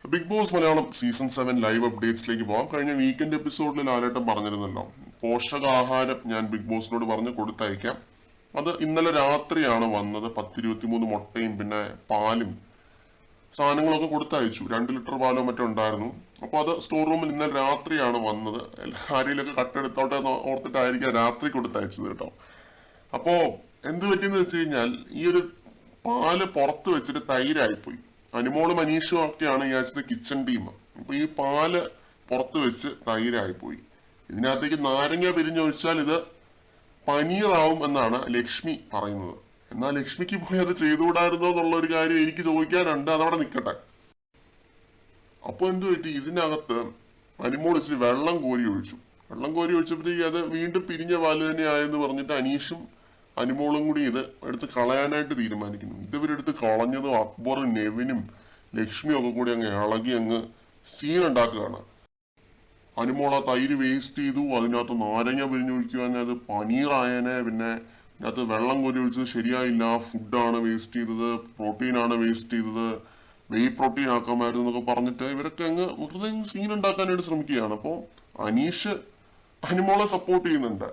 Big Boss Malayalam season 7 live അപ്ഡേറ്റ്സിലേക്ക് പോകാം. കഴിഞ്ഞ വീക്കെൻഡ് എപ്പിസോഡിൽ ലാലേട്ടൻ പറഞ്ഞിരുന്നല്ലോ, പോഷകാഹാരം ഞാൻ ബിഗ് ബോസിനോട് പറഞ്ഞ് കൊടുത്തയക്കാം. അത് ഇന്നലെ രാത്രിയാണ് വന്നത്. 10-23 മുട്ടയും പിന്നെ പാലും സാധനങ്ങളൊക്കെ കൊടുത്തയച്ചു. 2 ലിറ്റർ പാലോ മറ്റോ ഉണ്ടായിരുന്നു. അപ്പോൾ അത് സ്റ്റോർ റൂമിൽ ഇന്നലെ രാത്രിയാണ് വന്നത്. ആരെയിലൊക്കെ കട്ടെടുത്തോട്ടെ എന്ന് ഓർത്തിട്ടായിരിക്കാം രാത്രി കൊടുത്തയച്ചത് കേട്ടോ. അപ്പോ എന്ത് പറ്റിയെന്ന് വെച്ച് കഴിഞ്ഞാൽ, ഈ ഒരു പാല് പുറത്ത് വെച്ചിട്ട് തൈരായിപ്പോയി. അനുമോളും അനീഷും ഒക്കെയാണ് ഈ ആഴ്ചത്തെ കിച്ചൺ ടീം. അപ്പൊ ഈ പാല് പുറത്ത് വെച്ച് തൈരായിപ്പോയി. ഇതിനകത്തേക്ക് നാരങ്ങ പിരിഞ്ഞൊഴിച്ചാൽ ഇത് പനീറാവും എന്നാണ് ലക്ഷ്മി പറയുന്നത്. എന്നാൽ ലക്ഷ്മിക്ക് പോയി അത് ചെയ്തുകൂടായിരുന്നോ എന്നുള്ള ഒരു കാര്യം എനിക്ക് ചോദിക്കാനുണ്ട്. അതവിടെ നിൽക്കട്ടെ. അപ്പൊ എന്തു പറ്റി, ഇതിനകത്ത് അനുമോൾ ഇച്ചിരി വെള്ളം കോരി ഒഴിച്ചു. വെള്ളം കോരി ഒഴിച്ചപ്പോഴത്തേക്ക് അത് വീണ്ടും പിരിഞ്ഞ പാല് തന്നെ ആയെന്ന് പറഞ്ഞിട്ട് അനീഷും അനുമോളും കൂടി ഇത് എടുത്ത് കളയാനായിട്ട് തീരുമാനിക്കുന്നു. ഇവരെടുത്ത് കളഞ്ഞതും അക്ബറും നെവിനും ലക്ഷ്മിയും ഒക്കെ കൂടി അങ്ങ് ഇളകി അങ്ങ് സീൻ ഉണ്ടാക്കുകയാണ്. അനുമോൾ ആ തൈര് വേസ്റ്റ് ചെയ്തു, അതിനകത്ത് നാരങ്ങ പിരിഞ്ഞൊഴിക്കുവാൻ അത് പനീറായനെ, പിന്നെ അതിനകത്ത് വെള്ളം കോരി ഒഴിച്ചത് ശരിയായില്ല, ഫുഡാണ് വേസ്റ്റ് ചെയ്തത്, പ്രോട്ടീനാണ് വേസ്റ്റ് ചെയ്തത്, വെയ് പ്രോട്ടീൻ ആക്കാമായിരുന്നു എന്നൊക്കെ പറഞ്ഞിട്ട് ഇവരൊക്കെ അങ്ങ് വെറുതെ സീൻ ഉണ്ടാക്കാനായിട്ട് ശ്രമിക്കുകയാണ്. അപ്പോൾ അനീഷ് അനുമോളെ സപ്പോർട്ട് ചെയ്യുന്നുണ്ട്.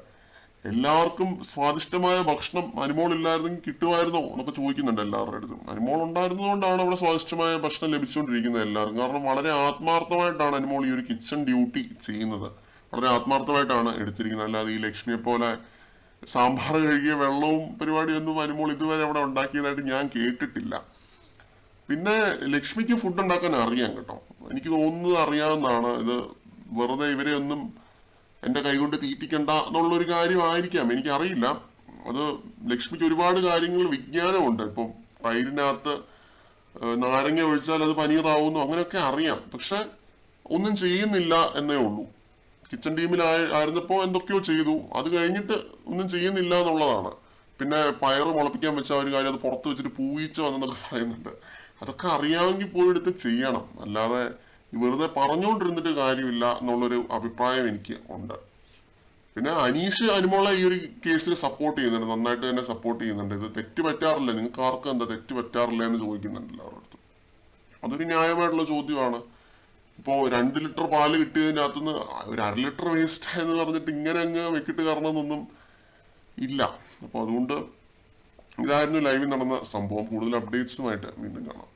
എല്ലാവർക്കും സ്വാദിഷ്ടമായ ഭക്ഷണം അനുമോൾ ഇല്ലായിരുന്നെങ്കിൽ കിട്ടുമായിരുന്നോ എന്നൊക്കെ ചോദിക്കുന്നുണ്ട് എല്ലാവരുടെ അടുത്തും. അനുമോൾ ഉണ്ടായിരുന്നതുകൊണ്ടാണ് അവിടെ സ്വാദിഷ്ടമായ ഭക്ഷണം ലഭിച്ചുകൊണ്ടിരിക്കുന്നത് എല്ലാവർക്കും. കാരണം വളരെ ആത്മാർത്ഥമായിട്ടാണ് അനുമോൾ ഈ ഒരു കിച്ചൺ ഡ്യൂട്ടി ചെയ്യുന്നത്. വളരെ ആത്മാർത്ഥമായിട്ടാണ് എടുത്തിരിക്കുന്നത്. അല്ലാതെ ഈ ലക്ഷ്മിയെ പോലെ സാമ്പാർ കഴുകിയ വെള്ളവും പരിപാടിയൊന്നും അനുമോൾ ഇതുവരെ അവിടെ ഉണ്ടാക്കിയതായിട്ട് ഞാൻ കേട്ടിട്ടില്ല. പിന്നെ ലക്ഷ്മിക്ക് ഫുഡ് ഉണ്ടാക്കാൻ അറിയാം കേട്ടോ. എനിക്ക് തോന്നുന്നത് അറിയാവുന്നതാണ്. ഇത് വെറുതെ ഇവരെ ഒന്നും എന്റെ കൈകൊണ്ട് തീറ്റിക്കണ്ട എന്നുള്ളൊരു കാര്യമായിരിക്കാം, എനിക്കറിയില്ല. അത് ലക്ഷ്മിക്ക് ഒരുപാട് കാര്യങ്ങൾ വിജ്ഞാനമുണ്ട്. ഇപ്പം തൈരിനകത്ത് നാരങ്ങ ഒഴിച്ചാൽ അത് പനീറാവുന്നു, അങ്ങനെയൊക്കെ അറിയാം. പക്ഷെ ഒന്നും ചെയ്യുന്നില്ല എന്നേ ഉള്ളൂ. കിച്ചൺ ടീമിലായിരുന്നപ്പോൾ എന്തൊക്കെയോ ചെയ്തു, അത് കഴിഞ്ഞിട്ട് ഒന്നും ചെയ്യുന്നില്ല എന്നുള്ളതാണ്. പിന്നെ പയറ് മുളപ്പിക്കാൻ വെച്ച ഒരു കാര്യം, അത് പുറത്ത് വെച്ചിട്ട് പൂയിച്ച വന്നെന്നൊക്കെ പറയുന്നുണ്ട്. അതൊക്കെ അറിയാമെങ്കിൽ പോയി എടുത്ത് ചെയ്യണം. അല്ലാതെ വെറുതെ പറഞ്ഞുകൊണ്ടിരുന്നിട്ട് കാര്യമില്ല എന്നുള്ളൊരു അഭിപ്രായം എനിക്ക് ഉണ്ട്. പിന്നെ അനീഷ് അനുമോളെ ഈ ഒരു കേസിൽ സപ്പോർട്ട് ചെയ്യുന്നുണ്ട്, നന്നായിട്ട് തന്നെ സപ്പോർട്ട് ചെയ്യുന്നുണ്ട്. ഇത് തെറ്റ് പറ്റാറില്ല, നിങ്ങൾക്ക് ആർക്കും എന്താ തെറ്റ് പറ്റാറില്ല എന്ന് ചോദിക്കുന്നുണ്ടല്ലോ അവരുടെ അടുത്ത്. അതൊരു ന്യായമായിട്ടുള്ള ചോദ്യമാണ്. ഇപ്പോൾ 2 ലിറ്റർ പാല് കിട്ടിയതിൻ്റെ അകത്തുനിന്ന് ഒരു 1/2 ലിറ്റർ വേസ്റ്റ് എന്ന് പറഞ്ഞിട്ട് ഇങ്ങനെ അങ്ങ് വെക്കിട്ട് കയറണമെന്നൊന്നും ഇല്ല. അപ്പോൾ അതുകൊണ്ട് ഇതായിരുന്നു ലൈവിൽ നടന്ന സംഭവം. കൂടുതൽ അപ്ഡേറ്റ്സുമായിട്ട് വീണ്ടും കാണാം.